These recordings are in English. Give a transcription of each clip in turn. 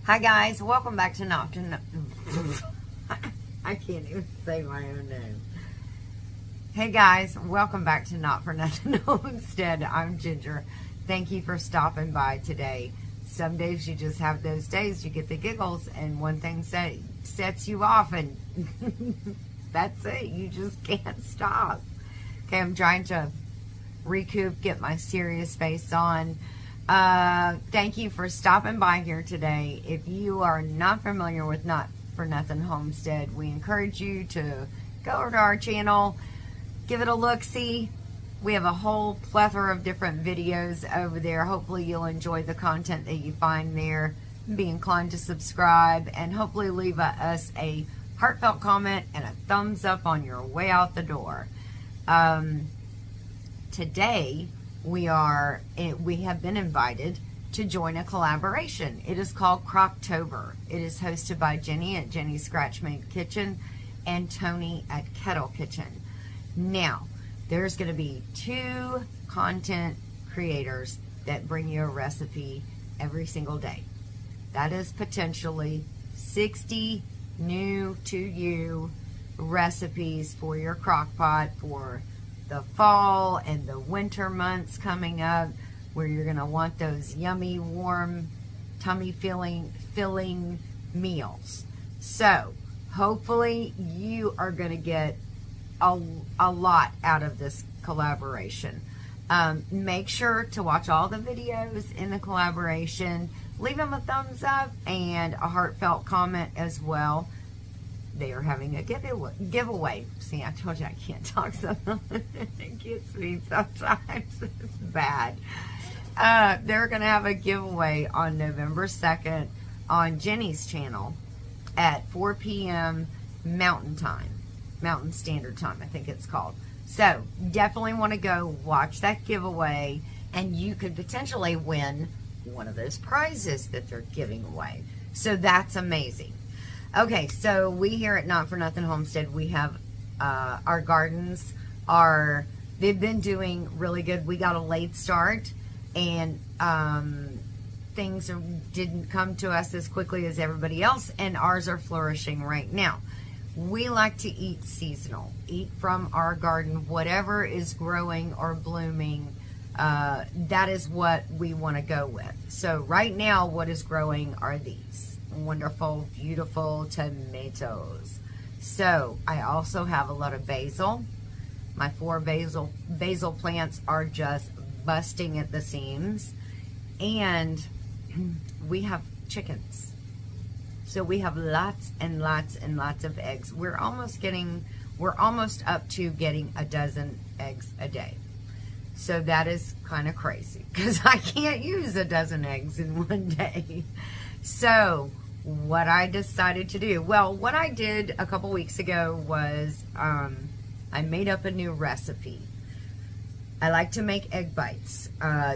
Hi guys, welcome back to Not to I can't even say my own name. Hey guys, welcome back to Not for Nothing Homestead. I'm Ginger. Thank you for stopping by today. Some days you just have those days, you get the giggles, and one thing sets you off, and that's it. You just can't stop. Okay, I'm trying to recoup, get my serious face on. Thank you for stopping by here today. If you are not familiar with Not for Nothing Homestead, we encourage you to go over to our channel, give it a look-see. We have a whole plethora of different videos over there. Hopefully you'll enjoy the content that you find there. Be inclined to subscribe and hopefully leave us a heartfelt comment and a thumbs up on your way out the door. Today we have been invited to join a collaboration. It is called CROCKTOBER. It is hosted by Jenny at Jenny's Scratch Made Kitchen and Tony at Kettle Kitchen. Now, there's going to be 2 content creators that bring you a recipe every single day. That is potentially 60 new to you recipes for your crock pot for the fall and the winter months coming up, where you're going to want those yummy, warm, tummy filling meals. So hopefully you are going to get a lot out of this collaboration. Make sure to watch all the videos in the collaboration. Leave them a thumbs up and a heartfelt comment as well. They are having a giveaway. See, I told you I can't talk sometimes. It gets me sometimes. It's bad. They're going to have a giveaway on November 2nd on Jenny's channel at 4 p.m. Mountain Standard Time, I think it's called. So definitely want to go watch that giveaway, and you could potentially win one of those prizes that they're giving away. So that's amazing. Okay, so we here at Not for Nothing Homestead, we have our gardens they've been doing really good. We got a late start, and things didn't come to us as quickly as everybody else, and ours are flourishing right now. We like to eat seasonal, eat from our garden, whatever is growing or blooming. That is what we want to go with. So right now, what is growing are these wonderful, beautiful tomatoes. So I also have a lot of basil. My 4 basil plants are just busting at the seams, and we have chickens. So we have lots and lots and lots of eggs. We're almost up to getting a dozen eggs a day. So that is kind of crazy because I can't use a dozen eggs in one day. So what I decided to do, well, what I did a couple weeks ago was I made up a new recipe. I like to make egg bites.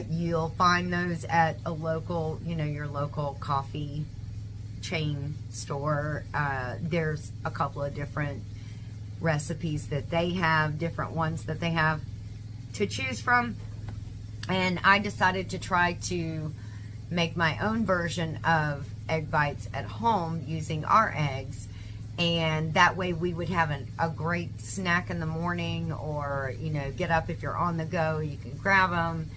You'll find those at a local, your local coffee chain store. There's a couple of different recipes that they have, different ones that they have to choose from. And I decided to try to make my own version of egg bites at home using our eggs, and that way we would have a great snack in the morning, or get up if you're on the go, you can grab them.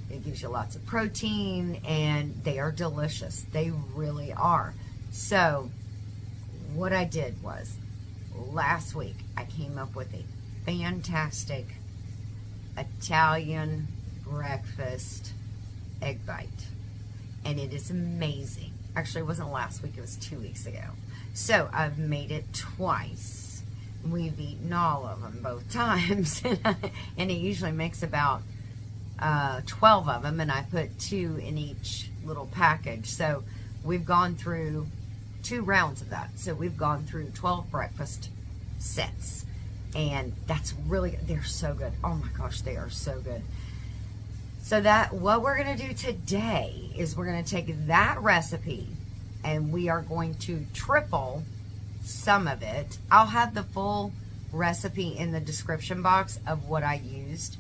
It gives you lots of protein, and they are delicious. They really are. So what I did was, last week I came up with a fantastic Italian breakfast egg bite, and it is amazing. Actually, it wasn't last week, it was 2 weeks ago. So I've made it twice. We've eaten all of them both times. And it usually makes about 12 of them, and I put 2 in each little package. So we've gone through 2 rounds of that. So we've gone through 12 breakfast sets. And that's really good. They're so good. Oh my gosh, they are so good. So what we're going to do today is we're going to take that recipe and we are going to triple some of it. I'll have the full recipe in the description box of what I used,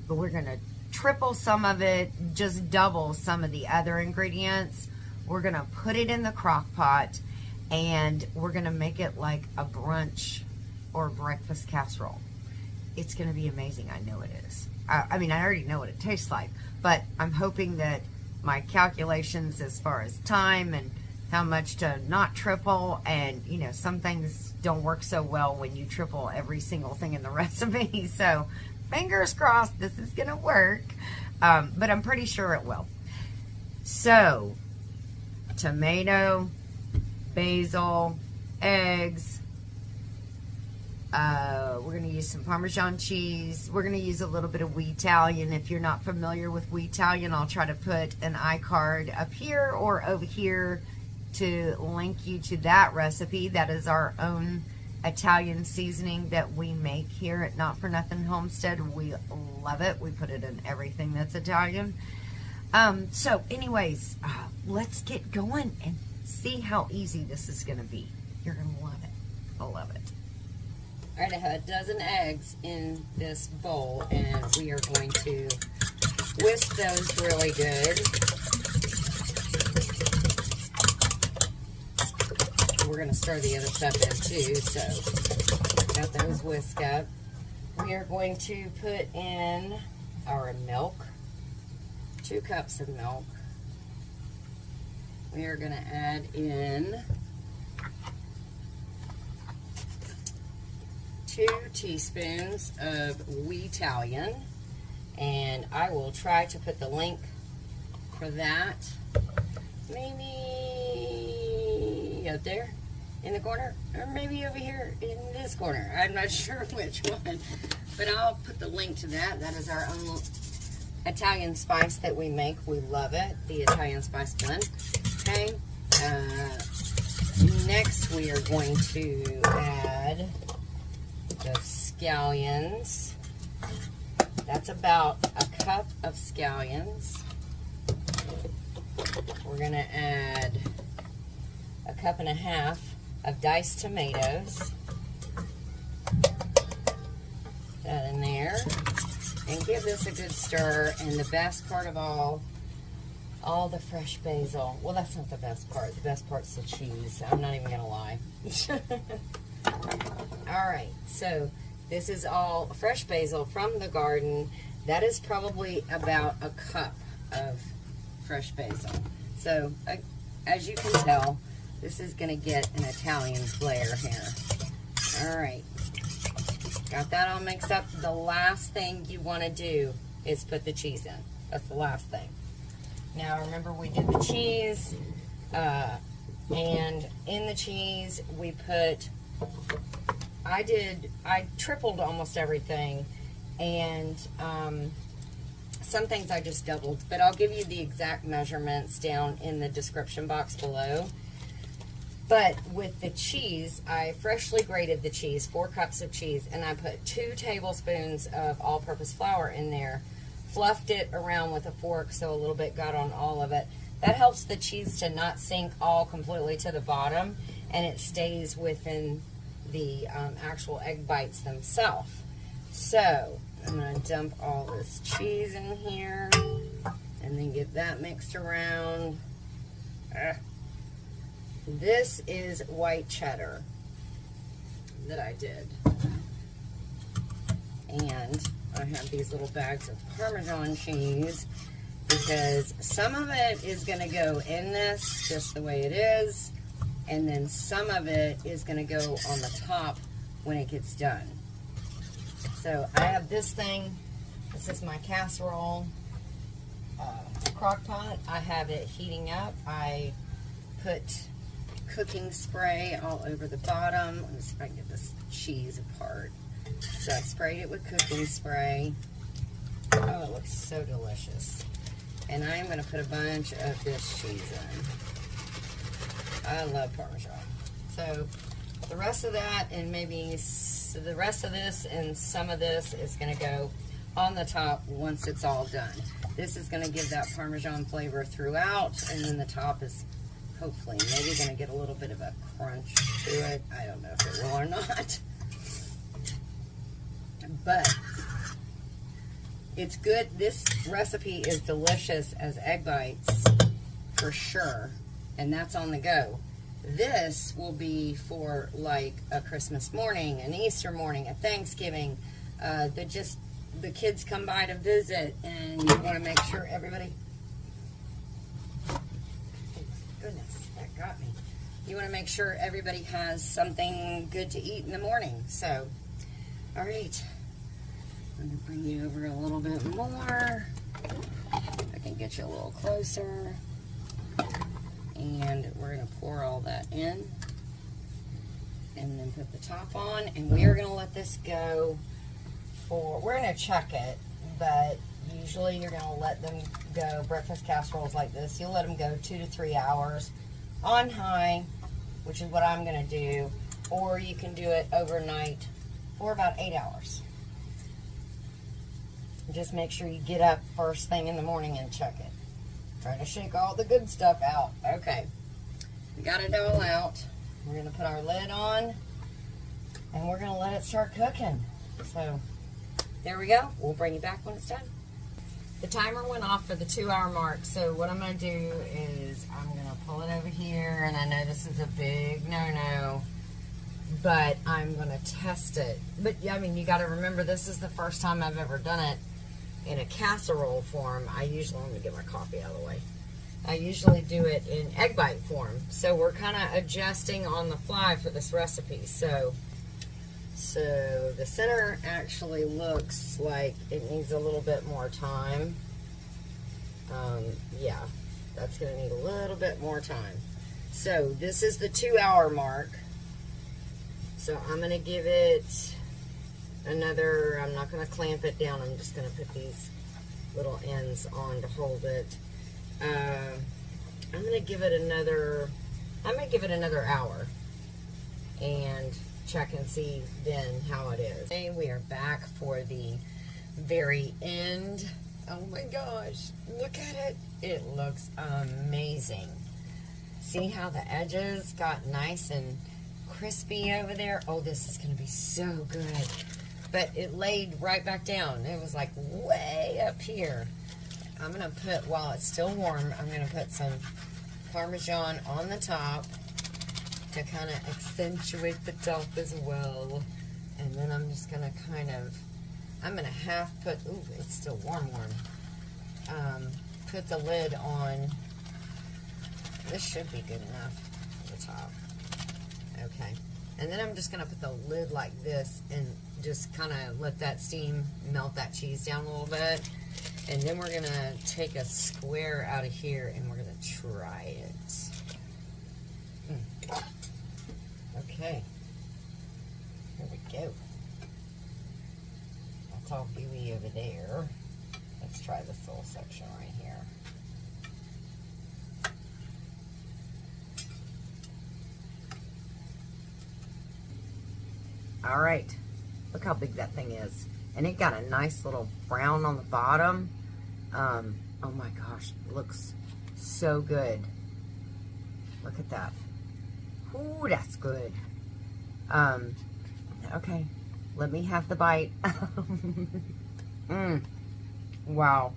but we're going to triple some of it, just double some of the other ingredients. We're gonna put it in the crock pot, and we're gonna make it like a brunch or breakfast casserole. It's gonna be amazing. I know it is. I mean, I already know what it tastes like, but I'm hoping that my calculations as far as time and how much to not triple, and you know, some things don't work so well when you triple every single thing in the recipe. So fingers crossed this is gonna work, but I'm pretty sure it will. So tomato, basil, eggs, we're going to use some Parmesan cheese. We're going to use a little bit of We-talian. If you're not familiar with We-talian, I'll try to put an iCard up here or over here to link you to that recipe. That is our own Italian seasoning that we make here at Not For Nothing Homestead. We love it. We put it in everything that's Italian. So anyways, let's get going and see how easy this is going to be. You're going to love it. I love it. All right, I have a dozen eggs in this bowl, and we are going to whisk those really good. We're going to stir the other stuff in too, so got those whisked up. We are going to put in our milk, 2 cups of milk. We are going to add in 2 teaspoons of We-talian, and I will try to put the link for that maybe up there in the corner, or maybe over here in this corner. I'm not sure which one, but I'll put the link to that. That is our own Italian spice that we make. We love it, the Italian spice blend. Okay, next we are going to add the scallions. That's about a cup of scallions. We're going to add a cup and a half of diced tomatoes. That in there. And give this a good stir. And the best part of all the fresh basil. Well, that's not the best part. The best part's the cheese. I'm not even going to lie. Alright, so this is all fresh basil from the garden. That is probably about a cup of fresh basil. So, as you can tell, this is going to get an Italian flair here. Alright, got that all mixed up. The last thing you want to do is put the cheese in. That's the last thing. Now, remember we did the cheese, and in the cheese we put... I tripled almost everything, and some things I just doubled, but I'll give you the exact measurements down in the description box below. But with the cheese, I freshly grated the cheese, 4 cups of cheese, and I put 2 tablespoons of all-purpose flour in there, fluffed it around with a fork so a little bit got on all of it. That helps the cheese to not sink all completely to the bottom, and it stays within the actual egg bites themselves. So I'm going to dump all this cheese in here and then get that mixed around. This is white cheddar that I did, and I have these little bags of Parmesan cheese because some of it is going to go in this just the way it is, and then some of it is going to go on the top when it gets done. So I have this thing. This is my casserole crock pot. I have it heating up. I put cooking spray all over the bottom. Let me see if I can get this cheese apart. So I sprayed it with cooking spray. Oh, it looks so delicious. And I'm going to put a bunch of this cheese in. I love Parmesan. So the rest of that, and maybe the rest of this and some of this is going to go on the top once it's all done. This is going to give that Parmesan flavor throughout, and then the top is hopefully maybe going to get a little bit of a crunch to it. I don't know if it will or not. But it's good. This recipe is delicious as egg bites for sure. and that's on the go. This will be for like a Christmas morning, an Easter morning, a Thanksgiving. The kids come by to visit, and you want to make sure everybody. Goodness, that got me. You want to make sure everybody has something good to eat in the morning. So, all right, I'm going to bring you over a little bit more. I can get you a little closer. And we're going to pour all that in. And then put the top on. And we are going to let this go for, we're going to check it, but usually you're going to let them go, breakfast casseroles like this, you'll let them go 2 to 3 hours on high, which is what I'm going to do, or you can do it overnight for about 8 hours. Just make sure you get up first thing in the morning and check it. Try to shake all the good stuff out. Okay, we got it all out. We're going to put our lid on, and we're going to let it start cooking. So there we go. We'll bring you back when it's done. The timer went off for the 2-hour mark, so what I'm going to do is I'm going to pull it over here, and I know this is a big no-no, but I'm going to test it. But, yeah, I mean, you got to remember, this is the first time I've ever done it in a casserole form. I usually, let me get my coffee out of the way. I usually do it in egg bite form, so we're kind of adjusting on the fly for this recipe. So the center actually looks like it needs a little bit more time. Yeah, that's going to need a little bit more time. So this is the 2-hour mark. So I'm going to give it another, I'm not going to clamp it down. I'm just going to put these little ends on to hold it. I'm going to give it another hour and check and see then how it is. Okay, we are back for the very end. Oh my gosh, look at it. It looks amazing. See how the edges got nice and crispy over there? Oh, this is going to be so good. But it laid right back down. It was like way up here. I'm going to put, while it's still warm, I'm going to put some Parmesan on the top to kind of accentuate the top as well. And then I'm just going to I'm going to half put, ooh, it's still warm. Put the lid on. This should be good enough for the top. Okay. And then I'm just going to put the lid like this and just kind of let that steam melt that cheese down a little bit. And then we're going to take a square out of here and we're going to try it. Okay. Here we go. That's all gooey over there. Let's try this little section right here. All right. Look how big that thing is. And it got a nice little brown on the bottom. Oh my gosh, it looks so good. Look at that. Ooh, that's good. Okay, let me have the bite. Wow.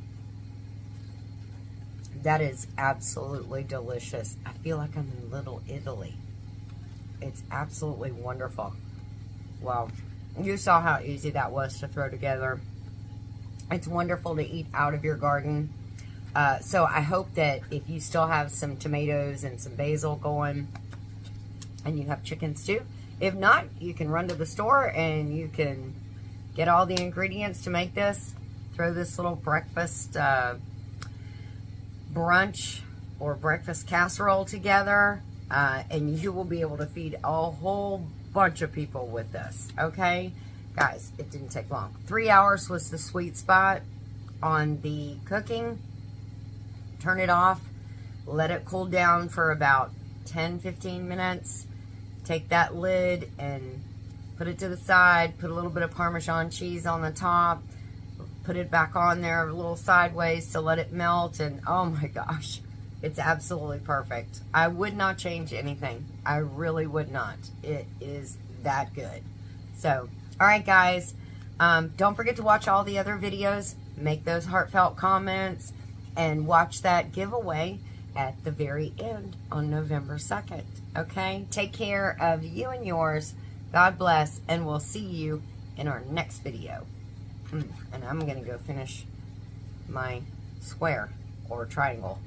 That is absolutely delicious. I feel like I'm in Little Italy. It's absolutely wonderful. Wow. You saw how easy that was to throw together. It's wonderful to eat out of your garden. So I hope that if you still have some tomatoes and some basil going and you have chicken stew, if not, you can run to the store and you can get all the ingredients to make this. Throw this little breakfast brunch or breakfast casserole together and you will be able to feed a whole bunch of people with this. Okay, guys, it didn't take long. 3 hours was the sweet spot on the cooking. Turn it off, let it cool down for about 10-15 minutes. Take that lid and put it to the side, put a little bit of Parmesan cheese on the top, put it back on there a little sideways to let it melt, and oh my gosh, it's absolutely perfect. I would not change anything. I really would not. It is that good. So, all right, guys. Don't forget to watch all the other videos. Make those heartfelt comments and watch that giveaway. at the very end on November 2nd. Okay? Take care of you and yours. God bless, and we'll see you in our next video. And I'm going to go finish my square or triangle.